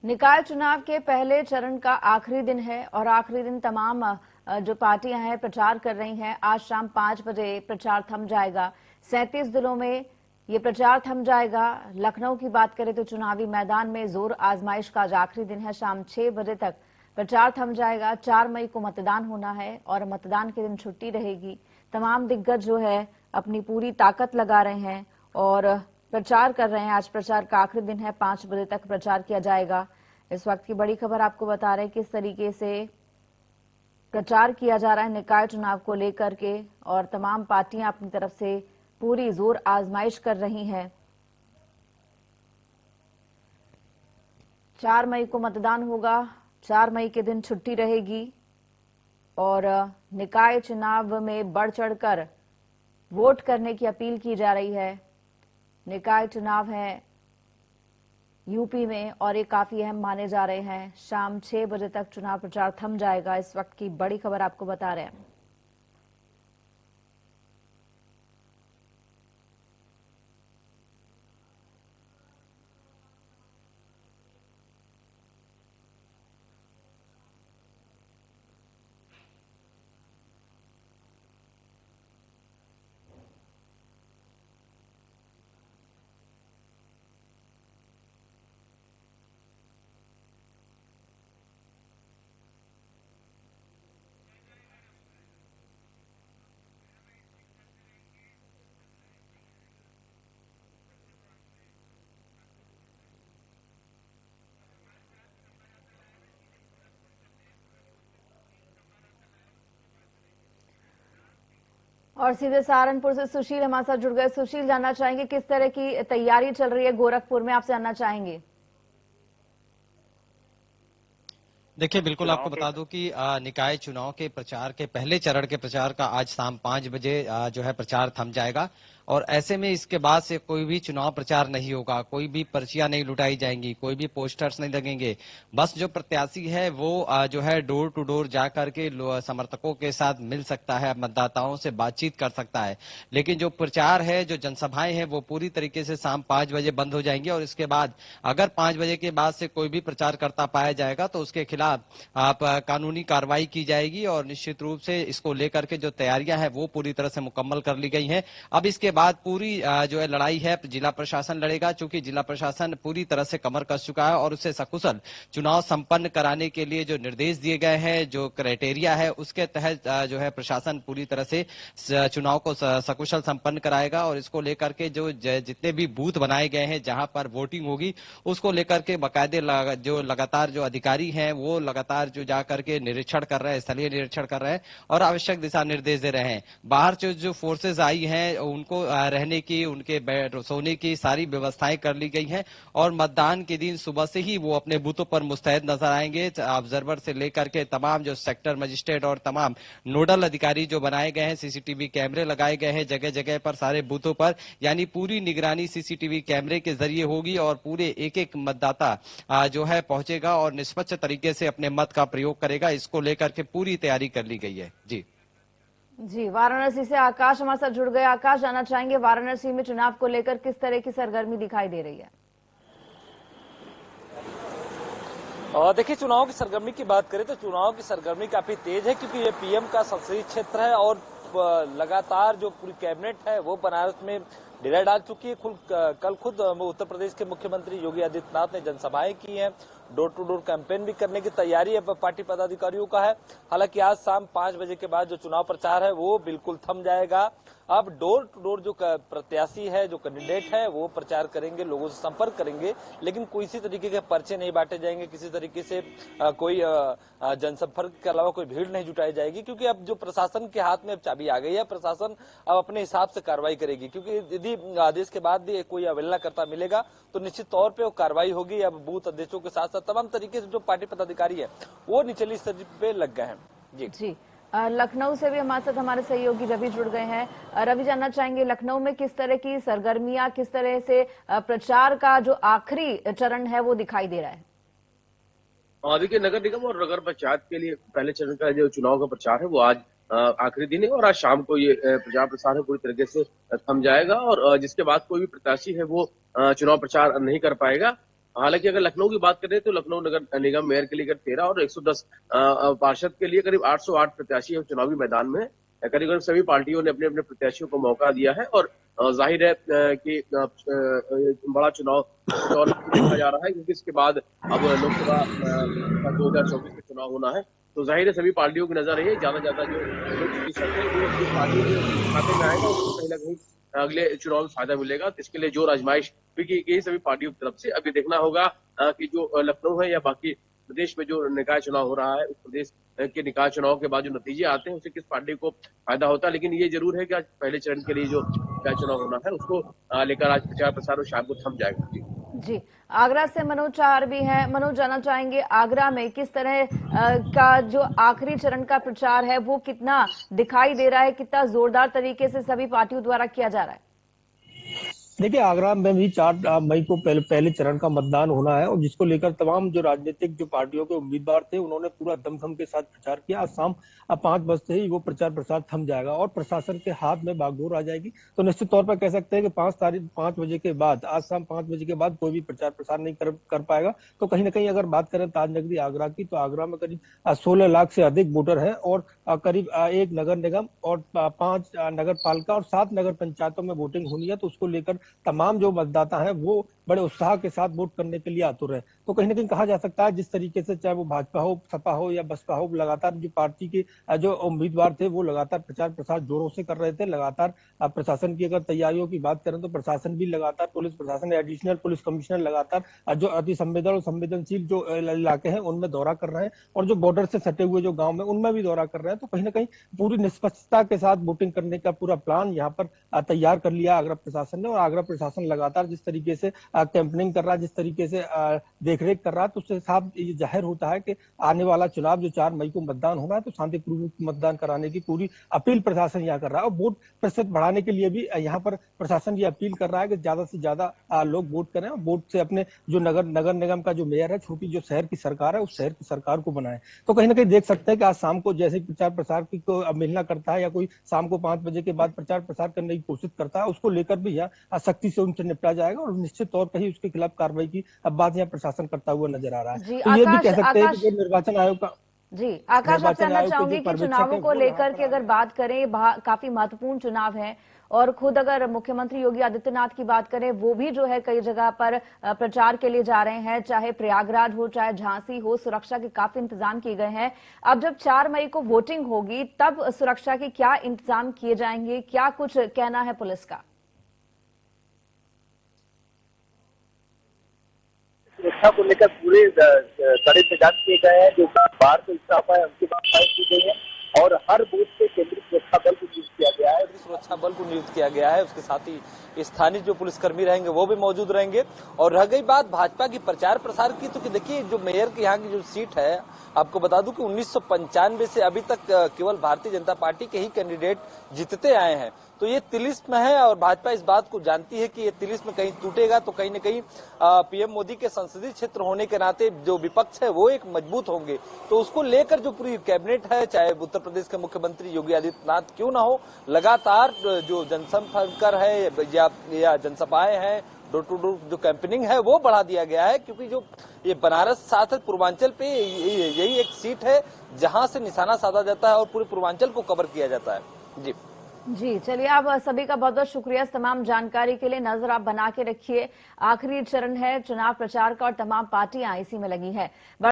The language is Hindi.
निकाय चुनाव के पहले चरण का आखिरी दिन है और आखिरी दिन तमाम जो पार्टियां हैं प्रचार कर रही हैं। आज शाम 5 बजे प्रचार थम जाएगा। 37 जिलों में ये प्रचार थम जाएगा। लखनऊ की बात करें तो चुनावी मैदान में जोर आजमाइश का आज आखिरी दिन है। शाम 6 बजे तक प्रचार थम जाएगा। 4 मई को मतदान होना है और मतदान के दिन छुट्टी रहेगी। तमाम दिग्गज जो है अपनी पूरी ताकत लगा रहे हैं और प्रचार कर रहे हैं। आज प्रचार का आखिरी दिन है। 5 बजे तक प्रचार किया जाएगा। इस वक्त की बड़ी खबर आपको बता रहे हैं किस तरीके से प्रचार किया जा रहा है निकाय चुनाव को लेकर के और तमाम पार्टियां अपनी तरफ से पूरी जोर आजमाइश कर रही हैं। 4 मई को मतदान होगा। 4 मई के दिन छुट्टी रहेगी और निकाय चुनाव में बढ़ चढ़कर वोट करने की अपील की जा रही है। निकाय चुनाव है यूपी में और ये काफी अहम माने जा रहे हैं। शाम 6 बजे तक चुनाव प्रचार थम जाएगा। इस वक्त की बड़ी खबर आपको बता रहे हैं। और सीधे सहारनपुर से सुशील हमारे साथ जुड़ गए। सुशील, जानना चाहेंगे किस तरह की तैयारी चल रही है गोरखपुर में, आपसे जानना चाहेंगे। देखिए, बिल्कुल आपको बता दूं कि निकाय चुनाव के प्रचार के पहले चरण के प्रचार का आज शाम 5 बजे जो है प्रचार थम जाएगा और ऐसे में इसके बाद से कोई भी चुनाव प्रचार नहीं होगा, कोई भी पर्चियां नहीं लुटाई जाएंगी, कोई भी पोस्टर्स नहीं लगेंगे। बस जो प्रत्याशी है वो जो है डोर टू डोर जा करके समर्थकों के साथ मिल सकता है, मतदाताओं से बातचीत कर सकता है। लेकिन जो प्रचार है, जो जनसभाएं हैं, वो पूरी तरीके से शाम 5 बजे बंद हो जाएंगी और इसके बाद अगर 5 बजे के बाद से कोई भी प्रचार करता पाया जाएगा तो उसके खिलाफ आप कानूनी कार्रवाई की जाएगी और निश्चित रूप से इसको लेकर के जो तैयारियां हैं वो पूरी तरह से मुकम्मल कर ली गई हैं। अब इसके बाद पूरी जो है लड़ाई है जिला प्रशासन लड़ेगा, चूंकि जिला प्रशासन पूरी तरह से कमर कस चुका है और उसे सकुशल चुनाव संपन्न कराने के लिए जो निर्देश दिए गए हैं, जो क्राइटेरिया है, उसके तहत जो है प्रशासन पूरी तरह से चुनाव को सकुशल संपन्न कराएगा और इसको लेकर के जो जितने भी बूथ बनाए गए हैं जहां पर वोटिंग होगी उसको लेकर के बाकायदे जो लगातार जो अधिकारी हैं वो लगातार जो जाकर के निरीक्षण कर रहे हैं, स्थलीय निरीक्षण कर रहे हैं और आवश्यक दिशा निर्देश दे रहे हैं। बाहर जो फोर्सेज आई हैं उनको रहने की, उनके सोने की सारी व्यवस्थाएं कर ली गई हैं और मतदान के दिन सुबह से ही वो अपने बूथों पर मुस्तैद नजर आएंगे। ऑब्जर्वर से लेकर के तमाम जो सेक्टर मजिस्ट्रेट और तमाम नोडल अधिकारी जो बनाए गए हैं, सीसीटीवी कैमरे लगाए गए हैं जगह जगह पर सारे बूथों पर, यानी पूरी निगरानी सीसीटीवी कैमरे के जरिए होगी और पूरे एक एक मतदाता जो है पहुंचेगा और निष्पक्ष तरीके से अपने मत का प्रयोग करेगा। इसको लेकर के पूरी तैयारी कर ली गई है। जी, वाराणसी से आकाश हमारे साथ जुड़ गए। आकाश, जानना चाहेंगे वाराणसी में चुनाव को लेकर किस तरह की सरगर्मी दिखाई दे रही है। देखिए, चुनाव की सरगर्मी की बात करें तो चुनाव की सरगर्मी काफी तेज है क्योंकि ये पीएम का संसदीय क्षेत्र है और लगातार जो पूरी कैबिनेट है वो बनारस में डेरा डाल चुकी है। कल खुद उत्तर प्रदेश के मुख्यमंत्री योगी आदित्यनाथ ने जनसभाएं की हैं, डोर टू डोर कैंपेन भी करने की तैयारी अब पार्टी पदाधिकारियों का है। हालांकि आज शाम 5 बजे के बाद जो चुनाव प्रचार है वो बिल्कुल थम जाएगा। अब डोर टू डोर जो प्रत्याशी है, जो कैंडिडेट है, वो प्रचार करेंगे, लोगों से संपर्क करेंगे, लेकिन किसी तरीके के पर्चे नहीं बांटे जाएंगे, किसी तरीके से कोई जनसंपर्क के अलावा कोई भीड़ नहीं जुटाई जाएगी क्योंकि अब जो प्रशासन के हाथ में अब चाबी आ गई है। प्रशासन अब अपने हिसाब से कार्रवाई करेगी क्योंकि यदि आदेश के बाद भी कोई अवहेलना करता मिलेगा तो निश्चित तौर पे वो कार्रवाई होगी। अब बूथ अध्यक्षों के साथ साथ तमाम तरीके से जो पार्टी पदाधिकारी है वो निचली स्तर पे लग गए हैं। जी, लखनऊ से भी हमारे साथ हमारे सहयोगी रवि जुड़ गए हैं। रवि, जानना चाहेंगे लखनऊ में किस तरह की सरगर्मियां, किस तरह से प्रचार का जो आखिरी चरण है वो दिखाई दे रहा है। देखिए, नगर निगम और नगर पंचायत के लिए पहले चरण का जो चुनाव का प्रचार है वो आज आखिरी दिन है और आज शाम को ये प्रचार प्रसार है पूरी तरीके से थम जाएगा और जिसके बाद कोई भी प्रत्याशी है वो चुनाव प्रचार नहीं कर पाएगा। हालांकि अगर लखनऊ की बात करें तो लखनऊ नगर निगम मेयर के लिए करीब 13 और 110 पार्षद के लिए करीब 808 प्रत्याशी चुनावी मैदान में है। करीब करीब सभी पार्टियों ने अपने अपने प्रत्याशियों को मौका दिया है और जाहिर है कि बड़ा चुनाव दौर देखा जा रहा है, क्योंकि इसके बाद अब लोकसभा 2024 में चुनाव होना है। तो जाहिर है सभी पार्टियों की नजर है ज्यादा ज्यादा जो प्रतिशत है वो जिस पार्टी के खाते में आएगा उसको कहीं ना कहीं अगले चुनाव में फायदा मिलेगा। तो इसके लिए जोर आजमाइश भी की गई सभी पार्टियों की तरफ से। अभी देखना होगा कि जो लखनऊ है या बाकी प्रदेश में जो निकाय चुनाव हो रहा है, उस प्रदेश के निकाय चुनाव के बाद जो नतीजे आते हैं उससे किस पार्टी को फायदा होता है। लेकिन ये जरूर है कि आज पहले चरण के लिए जो निकाय चुनाव होना है उसको लेकर आज प्रचार प्रसार और शाम को थम जाएगा। जी जी, आगरा से मनोज चार भी हैं। मनोज, जानना चाहेंगे आगरा में किस तरह का जो आखिरी चरण का प्रचार है वो कितना दिखाई दे रहा है, कितना जोरदार तरीके से सभी पार्टियों द्वारा किया जा रहा है? देखिए, आगरा में भी 4 मई को पहले चरण का मतदान होना है और जिसको लेकर तमाम जो राजनीतिक जो पार्टियों के उम्मीदवार थे उन्होंने पूरा दमखम के साथ प्रचार किया। आज शाम 5 बजते ही वो प्रचार प्रसार थम जाएगा और प्रशासन के हाथ में बागडोर आ जाएगी। तो निश्चित तौर पर कह सकते हैं कि 5 बजे के बाद, आज शाम 5 बजे के बाद कोई भी प्रचार प्रसार नहीं कर पाएगा। तो कहीं ना कहीं अगर बात करें ताजनगरी आगरा की, तो आगरा में करीब 16 लाख से अधिक वोटर है और करीब 1 नगर निगम और 5 नगर पालिका और 7 नगर पंचायतों में वोटिंग होनी है। तो उसको लेकर तमाम जो मतदाता हैं वो बड़े उत्साह के साथ वोट करने के लिए आतुर है। तो कहीं ना कहीं कहा जा सकता है जिस तरीके से चाहे वो भाजपा हो, सपा हो या बसपा हो, लगातार जो पार्टी के जो उम्मीदवार थे वो लगातार प्रचार प्रसार जोरों से कर रहे थे। लगातार प्रशासन की अगर तैयारियों की बात करें तो प्रशासन भी लगातार, पुलिस प्रशासन, एडिशनल पुलिस कमिश्नर लगातार जो अति संवेदनशील जो इलाके हैं उनमें दौरा कर रहे हैं और जो बॉर्डर से सटे हुए जो गाँव में उनमें भी दौरा कर रहे हैं। तो कहीं ना कहीं पूरी निष्पक्षता के साथ वोटिंग करने का पूरा प्लान यहाँ पर तैयार कर लिया आगरा प्रशासन ने। और आगरा प्रशासन लगातार जिस तरीके से कैंपेनिंग कर रहा है, जिस तरीके से देखरेख कर रहा है, तो उससे साफ ये जाहिर होता है कि आने वाला चुनाव जो 4 मई को मतदान होना है तो शांतिपूर्वक मतदान कराने की पूरी अपील प्रशासन यहाँ कर रहा है। और वोट प्रतिशत बढ़ाने के लिए भी यहाँ पर प्रशासन ये अपील कर रहा है कि ज्यादा से ज्यादा लोग वोट करें और वोट से अपने जो नगर निगम का जो मेयर है, छोटी जो शहर की सरकार है, उस शहर की सरकार को बनाए। तो कहीं ना कहीं देख सकते हैं कि आज शाम को जैसे प्रचार प्रसार की को मिलना करता है या कोई शाम को 5 बजे के बाद प्रचार प्रसार करने की कोशिश करता है, उसको लेकर भी यहाँ सख्ती से उनसे निपटा जाएगा और निश्चित तौर पर ही उसके खिलाफ कार्रवाई की अब बात यहाँ प्रशासन करता हुआ नजर आ रहा है। तो ये भी कह सकते हैं कि जो निर्वाचन आयोग का आकाश, आप जानना चाहूंगी कि चुनावों को लेकर के अगर बात करें, काफी महत्वपूर्ण चुनाव है और खुद अगर मुख्यमंत्री योगी आदित्यनाथ की बात करें, वो भी जो है कई जगह पर प्रचार के लिए जा रहे हैं, चाहे प्रयागराज हो चाहे झांसी हो, सुरक्षा के काफी इंतजाम किए गए हैं। अब जब 4 मई को वोटिंग होगी तब सुरक्षा के क्या इंतजाम किए जाएंगे, क्या कुछ कहना है पुलिस का? सुरक्षा को लेकर पूरे कड़े इंतजाम किए गए हैं। जो बाहर से स्टाफ है उनकी बात की गई है और हर बूथ पे केंद्रीय सुरक्षा बल को नियुक्त किया गया है। सुरक्षा बल को नियुक्त किया गया है, उसके साथ ही स्थानीय जो पुलिसकर्मी रहेंगे वो भी मौजूद रहेंगे। और रह गई बात भाजपा की प्रचार प्रसार की, तो देखिए जो मेयर की यहाँ की जो सीट है, आपको बता दूं कि 1995 से अभी तक केवल भारतीय जनता पार्टी के ही कैंडिडेट जीतते आए हैं। तो ये तिलिस्म है और भाजपा इस बात को जानती है कि ये तिलिस्म कहीं टूटेगा तो कहीं न कहीं पीएम मोदी के संसदीय क्षेत्र होने के नाते जो विपक्ष है वो एक मजबूत होंगे। तो उसको लेकर जो पूरी कैबिनेट है, चाहे उत्तर प्रदेश के मुख्यमंत्री योगी आदित्यनाथ क्यों ना हो, लगातार जो जनसंपर्क है या जनसभाएं हैं, डोर टू डोर जो कैंपेनिंग है वो बढ़ा दिया गया है, क्योंकि जो ये बनारस साथ पूर्वांचल पे यही एक सीट है जहां से निशाना साधा जाता है और पूरे पूर्वांचल को कवर किया जाता है। जी, चलिए, आप सभी का बहुत बहुत शुक्रिया इस तमाम जानकारी के लिए। नजर आप बना के रखिए, आखिरी चरण है चुनाव प्रचार का और तमाम पार्टियां इसी में लगी है।